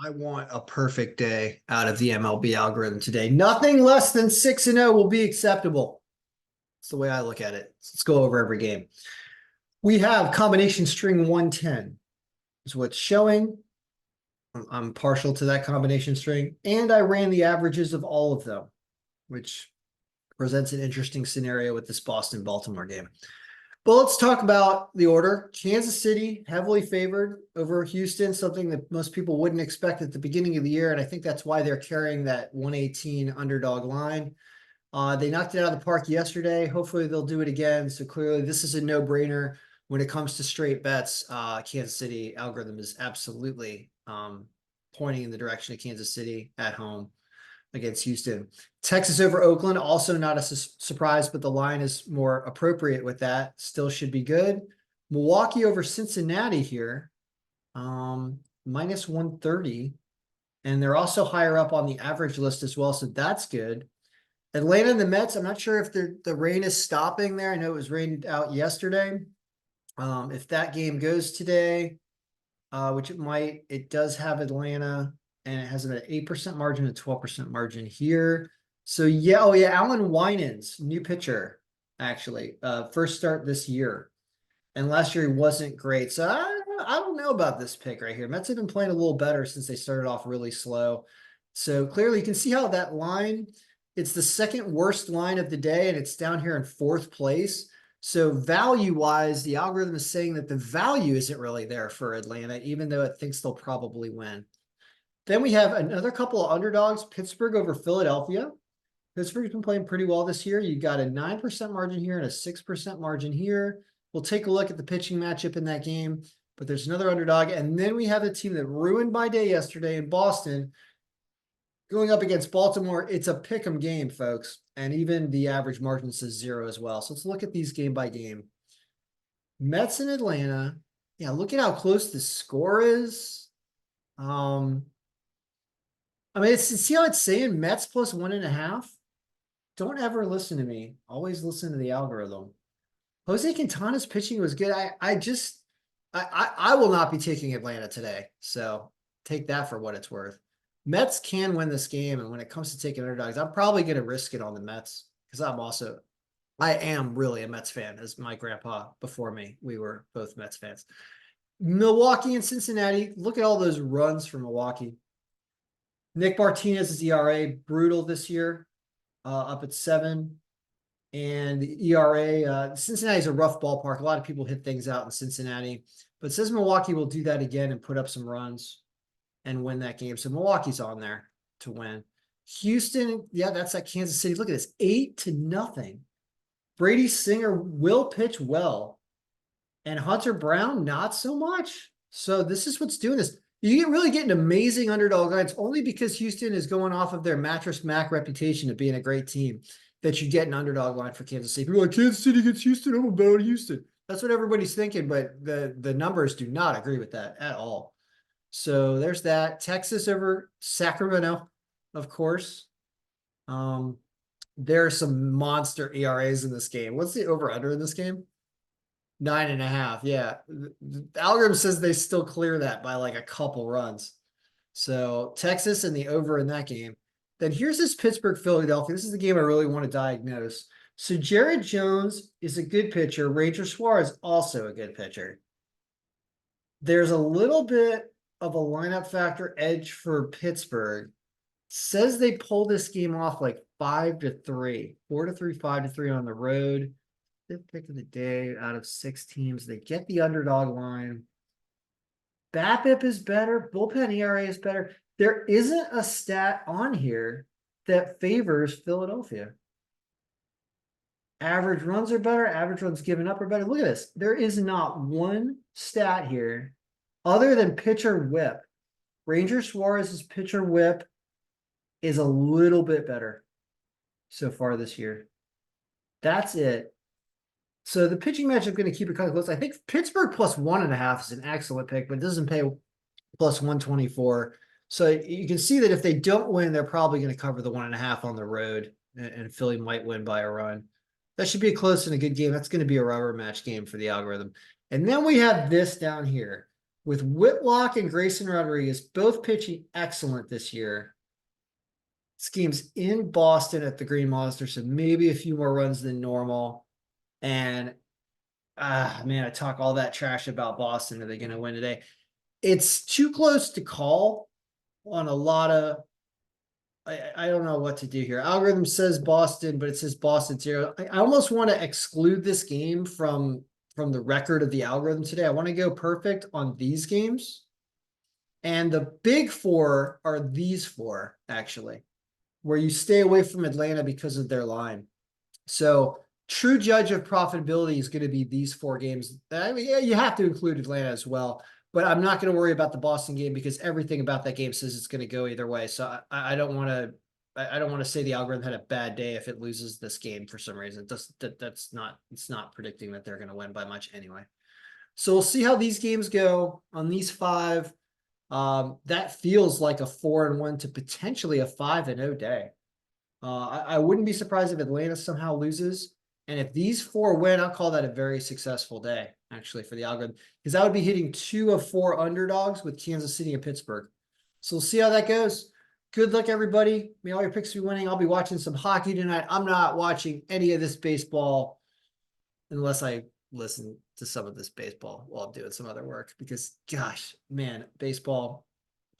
I want a perfect day out of the MLB algorithm today. Nothing less than 6-0 will be acceptable. That's the way I look at it. Let's go over every game. We have combination string 110 is what's showing. I'm partial to that combination string, and I ran the averages of all of them, which presents an interesting scenario with this Boston-Baltimore game. But let's talk about the order. Kansas City heavily favored over Houston, something that most people wouldn't expect at the beginning of the year. And I think that's why they're carrying that 118 underdog line. They knocked it out of the park yesterday. Hopefully they'll do it again. So clearly this is a no-brainer when it comes to straight bets. Kansas City algorithm is absolutely pointing in the direction of Kansas City at home against Houston. Texas over Oakland, also not a surprise, but the line is more appropriate with that. Still should be good. Milwaukee over Cincinnati here, minus 130. And they're also higher up on the average list as well, so that's good. Atlanta and the Mets, I'm not sure if the rain is stopping there. I know it was rained out yesterday. If that game goes today, which it might, it does have Atlanta, and it has an 8% margin and 12% margin here. So yeah, oh yeah, Alan Winans, new pitcher, actually, first start this year. And last year he wasn't great. So I don't know about this pick right here. Mets have been playing a little better since they started off really slow. So clearly you can see how that line, it's the second worst line of the day, and it's down here in fourth place. So value-wise, the algorithm is saying that the value isn't really there for Atlanta, even though it thinks they'll probably win. Then we have another couple of underdogs, Pittsburgh over Philadelphia. Pittsburgh's been playing pretty well this year. You got a 9% margin here and a 6% margin here. We'll take a look at the pitching matchup in that game, but there's another underdog. And then we have the team that ruined my day yesterday in Boston going up against Baltimore. It's a pick 'em game, folks. And even the average margin says 0 as well. So let's look at these game by game. Mets and Atlanta. Yeah, look at how close the score is. I mean, see how it's saying Mets plus 1.5? Don't ever listen to me. Always listen to the algorithm. Jose Quintana's pitching was good. I will not be taking Atlanta today. So take that for what it's worth. Mets can win this game. And when it comes to taking underdogs, I'm probably going to risk it on the Mets because I am really a Mets fan, as my grandpa before me. We were both Mets fans. Milwaukee and Cincinnati. Look at all those runs for Milwaukee. Nick Martinez's ERA, brutal this year, up at 7. And the ERA, Cincinnati's a rough ballpark. A lot of people hit things out in Cincinnati. But it says Milwaukee will do that again and put up some runs and win that game. So Milwaukee's on there to win. Houston, yeah, that's at Kansas City. Look at this, 8-0. Brady Singer will pitch well. And Hunter Brown, not so much. So this is what's doing this. You really get an amazing underdog lines only because Houston is going off of their Mattress Mac reputation of being a great team that you get an underdog line for Kansas City. People are like, Kansas City against Houston, I'm about Houston. That's what everybody's thinking, but the numbers do not agree with that at all. So there's that. Texas over Sacramento, of course. There are some monster ERAs in this game. What's the over-under in this game? 9.5. Yeah. The algorithm says they still clear that by like a couple runs. So Texas and the over in that game. Then here's this Pittsburgh Philadelphia. This is the game I really want to diagnose. So Jared Jones is a good pitcher. Ranger Suarez also a good pitcher. There's a little bit of a lineup factor edge for Pittsburgh. Says they pull this game off like 5-3, 4-3, 5-3 on the road. Fifth pick of the day out of 6 teams. They get the underdog line. BABIP is better. Bullpen ERA is better. There isn't a stat on here that favors Philadelphia. Average runs are better. Average runs given up are better. Look at this. There is not one stat here other than pitcher whip. Ranger Suarez's pitcher whip is a little bit better so far this year. That's it. So the pitching match, I'm going to keep it kind of close. I think Pittsburgh plus 1.5 is an excellent pick, but it doesn't pay plus 124. So you can see that if they don't win, they're probably going to cover the 1.5 on the road, and Philly might win by a run. That should be a close and a good game. That's going to be a rubber match game for the algorithm. And then we have this down here. with Whitlock and Grayson Rodriguez both pitching excellent this year. This game's in Boston at the Green Monster, so maybe a few more runs than normal. And man, I talk all that trash about Boston. Are they going to win today? It's too close to call on a lot of. I don't know what to do here. Algorithm says Boston, but it says Boston 0. I almost want to exclude this game from the record of the algorithm today. I want to go perfect on these games. And the big four are these four, actually, where you stay away from Atlanta because of their line. So true judge of profitability is going to be these four games. I mean, yeah, you have to include Atlanta as well, but I'm not going to worry about the Boston game because everything about that game says it's going to go either way. So I don't want to. I don't want to say the algorithm had a bad day if it loses this game for some reason. That's not. It's not predicting that they're going to win by much anyway. So we'll see how these games go on these five. That feels like a 4-1 to potentially a 5-0 day. I wouldn't be surprised if Atlanta somehow loses. And if these four win, I'll call that a very successful day, actually, for the algorithm, because I would be hitting 2 of 4 underdogs with Kansas City and Pittsburgh. So we'll see how that goes. Good luck, everybody. May all your picks be winning. I'll be watching some hockey tonight. I'm not watching any of this baseball unless I listen to some of this baseball while I'm doing some other work, because gosh, man, baseball,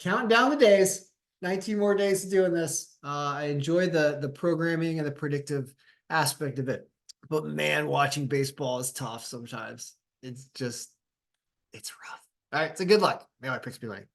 counting down the days, 19 more days of doing this. I enjoy the programming and the predictive aspect of it, but man, watching baseball is tough sometimes. It's rough. All right, so good luck. May my picks be winning.